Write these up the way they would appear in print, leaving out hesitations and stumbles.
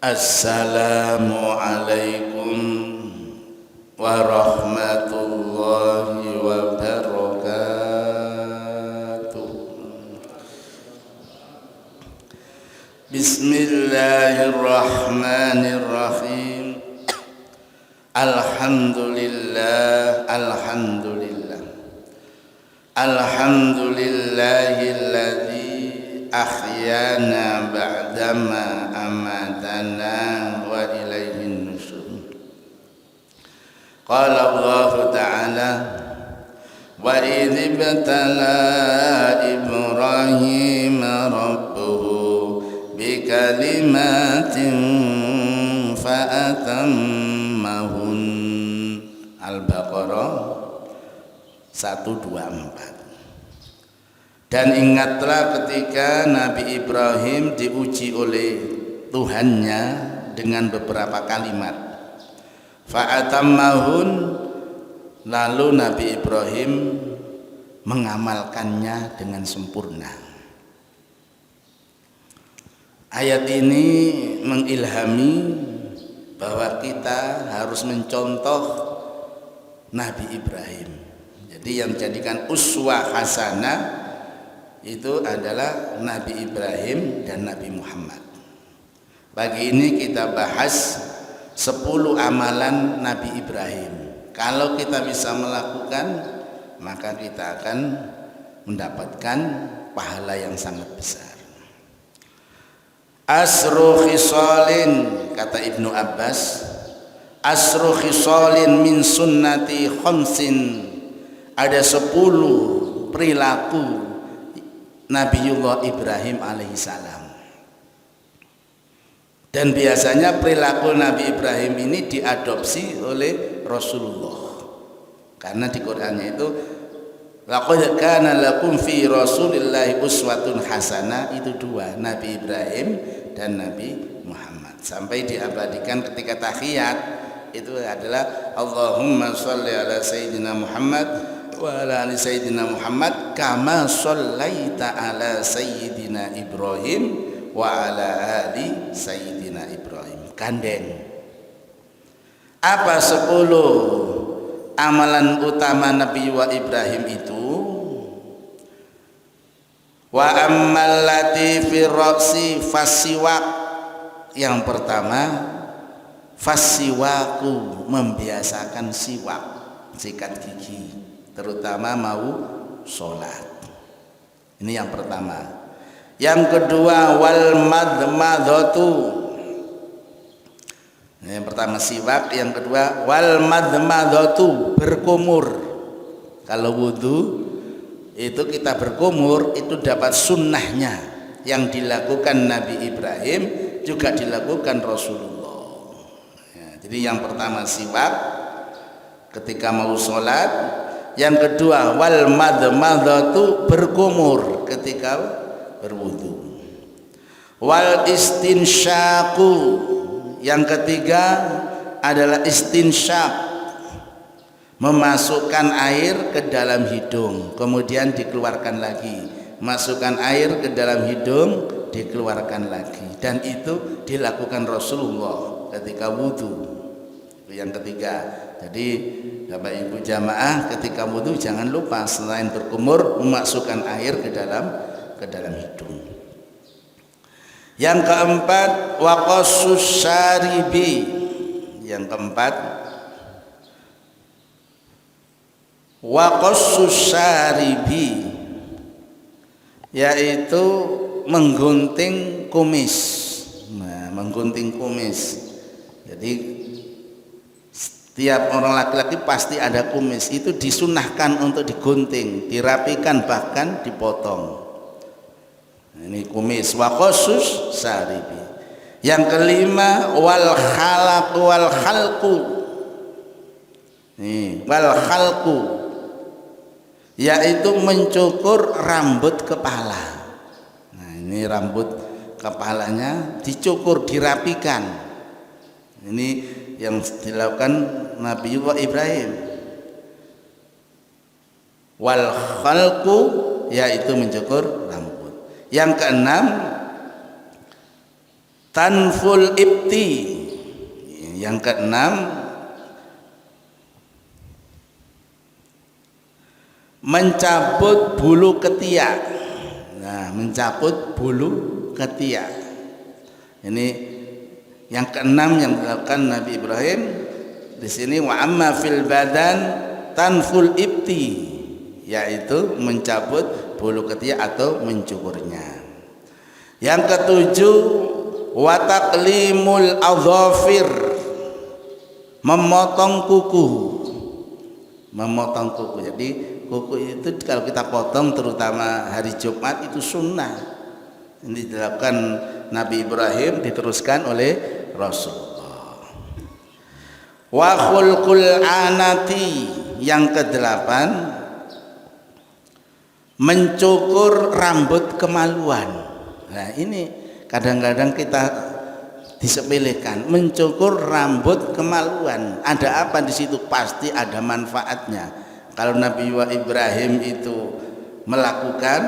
Assalamualaikum warahmatullahi wabarakatuh. Bismillahirrahmanirrahim. Alhamdulillah, alhamdulillah. Alhamdulillahilladzi ahyana ba'dama amatana wa ilaihin nusyur. Qala Allah Ta'ala wa idh ibtala Ibrahim rabbuhu bikalimatin fa'atammahun. Al-Baqarah 124. Dan ingatlah ketika Nabi Ibrahim diuji oleh Tuhannya dengan beberapa kalimat. Fa'atammahun, lalu Nabi Ibrahim mengamalkannya dengan sempurna. Ayat ini mengilhami bahwa kita harus mencontoh Nabi Ibrahim. Jadi yang dijadikan uswah hasanah itu adalah Nabi Ibrahim dan Nabi Muhammad. Pagi ini kita bahas 10 amalan Nabi Ibrahim. Kalau kita bisa melakukan, maka kita akan mendapatkan pahala yang sangat besar. Asru khisalin, kata Ibnu Abbas, asru khisalin min sunnati khamsin. Ada 10 perilaku Nabiullah Ibrahim alaihissalam. Dan biasanya perilaku Nabi Ibrahim ini diadopsi oleh Rasulullah. Karena di Qur'annya itu laqad kana lakum fi Rasulillahi uswatun hasanah, itu 2, Nabi Ibrahim dan Nabi Muhammad. Sampai diabadikan ketika tahiyat itu adalah Allahumma sholli ala sayyidina Muhammad wa ala ali sayyidina Muhammad kama shallaita ala sayyidina Ibrahim wa ala ali sayyidina Ibrahim. Gandeng. Apa 10 amalan utama Nabi wa Ibrahim itu? Wa ammal lati fi ra'si fasiwak. Yang pertama, fasiwaku, membiasakan siwak, sikat gigi, terutama mau sholat. Ini yang pertama. Yang kedua, wal madmadhatu. Yang pertama siwak, yang kedua wal madmadhatu, berkumur. Kalau wudu itu kita berkumur, itu dapat sunnahnya yang dilakukan Nabi Ibrahim, juga dilakukan Rasulullah. Ya, jadi yang pertama siwak ketika mau sholat. Yang kedua wal madmadhatu, berkumur ketika berwudu. Wal istinsyaku, yang ketiga adalah istinsyak, memasukkan air ke dalam hidung kemudian dikeluarkan lagi, masukkan air ke dalam hidung dikeluarkan lagi, dan itu dilakukan Rasulullah ketika wudu. Itu yang ketiga. Jadi Bapak Ibu jamaah, ketika wudu jangan lupa selain berkumur memasukkan air ke dalam hidung. Yang keempat waqassus syaribi. Yang keempat waqassus syaribi, yaitu menggunting kumis. Nah, menggunting kumis. Jadi setiap orang laki-laki pasti ada kumis, itu disunahkan untuk digunting, dirapikan, bahkan dipotong. Ini kumis, waqassus syaribi. Yang kelima wal khalaq wal khalqu. Nih, wal khalqu, yaitu mencukur rambut kepala. Nah, ini rambut kepalanya dicukur, dirapikan. Ini yang dilakukan Nabiullah Ibrahim. Wal khalqu, yaitu mencukur rambut. Yang keenam tanful ibti. Yang keenam, mencabut bulu ketiak. Nah, mencabut bulu ketiak. Ini yang keenam yang dilakukan Nabi Ibrahim di sini. Wa amma fil badan tanful ibti, yaitu mencabut bulu ketiak atau mencukurnya. Yang ketujuh, wa taqlimul adhafir, memotong kuku. Memotong kuku. Jadi kuku itu kalau kita potong terutama hari Jumat itu sunnah. Ini dilakukan Nabi Ibrahim, diteruskan oleh Rasulullah. Wa khulqul anati, yang kedelapan, mencukur rambut kemaluan. Nah, ini kadang-kadang kita disepelekan, mencukur rambut kemaluan. Ada apa di situ? Pasti ada manfaatnya. Kalau Nabi Ibrahim itu melakukan,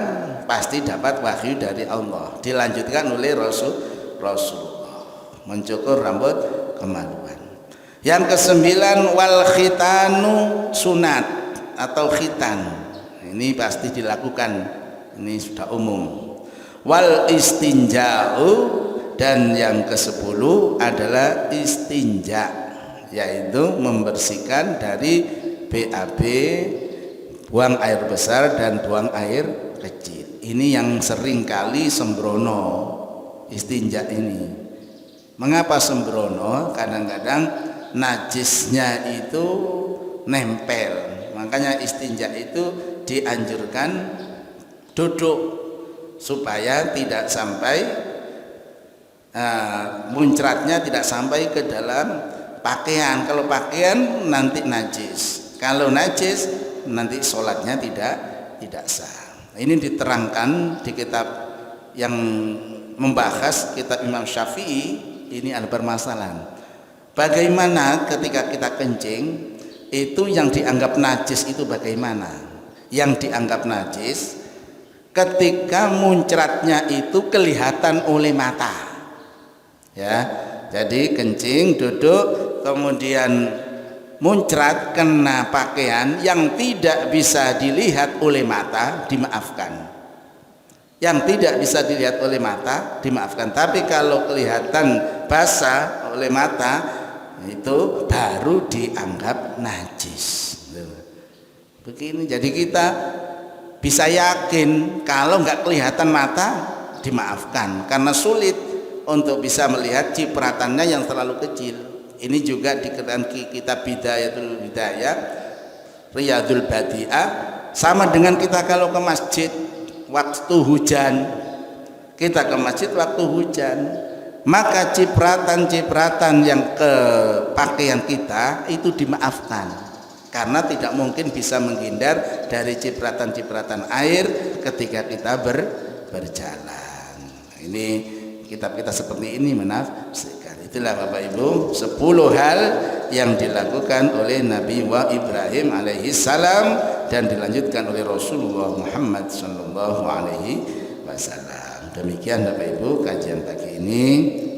pasti dapat wahyu dari Allah. Dilanjutkan oleh Rasulullah, mencukur rambut kemaluan. Yang kesembilan, wal khitanu sunat atau khitan. Ini pasti dilakukan, ini sudah umum. Wal istinja'u, dan yang ke-10 adalah istinja, yaitu membersihkan dari BAB, buang air besar dan buang air kecil. Ini yang sering kali sembrono, istinja ini. Mengapa sembrono? Kadang-kadang najisnya itu nempel, makanya istinja itu dianjurkan duduk supaya tidak sampai muncratnya tidak sampai ke dalam pakaian. Kalau pakaian nanti najis, kalau najis nanti sholatnya tidak sah. Ini diterangkan di kitab yang membahas kitab Imam Syafi'i. Ini ada permasalahan. Bagaimana ketika kita kencing itu yang dianggap najis itu bagaimana? Yang dianggap najis ketika muncratnya itu kelihatan oleh mata. Ya, jadi kencing, duduk, kemudian muncrat kena pakaian yang tidak bisa dilihat oleh mata, dimaafkan. Yang tidak bisa dilihat oleh mata dimaafkan. Tapi kalau kelihatan basah oleh mata, itu baru dianggap najis. Begini, jadi kita bisa yakin kalau nggak kelihatan mata dimaafkan, karena sulit untuk bisa melihat cipratannya yang terlalu kecil. Ini juga di kitab Bidayatul Hidayah, Riyadul Badi'ah, sama dengan kita kalau ke masjid waktu hujan. Kita ke masjid waktu hujan, maka cipratan-cipratan yang ke pakaian kita itu dimaafkan, karena tidak mungkin bisa menghindar dari cipratan-cipratan air ketika kita berjalan. Ini kitab kita seperti ini menafsirkan. Itulah Bapak Ibu 10 hal yang dilakukan oleh Nabi Ibrahim alaihi salam dan dilanjutkan oleh Rasulullah Muhammad sallallahu alaihi wasallam. Demikian Bapak Ibu kajian pagi ini.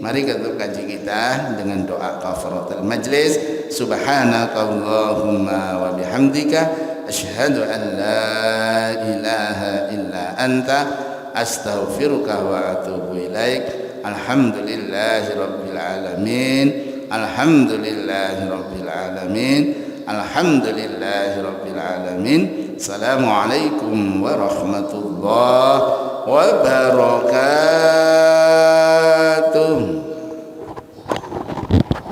Mari kita tutup kaji kita dengan doa kafaratul majlis. Subhanakallahumma wa bihamdika asyhadu an la ilaha illa anta astaghfiruka wa atubu ilaik. Alhamdulillahi rabbil alamin. Alhamdulillahi rabbil alamin. Alhamdulillahi rabbil alamin. Assalamualaikum warahmatullahi wabarakatuh.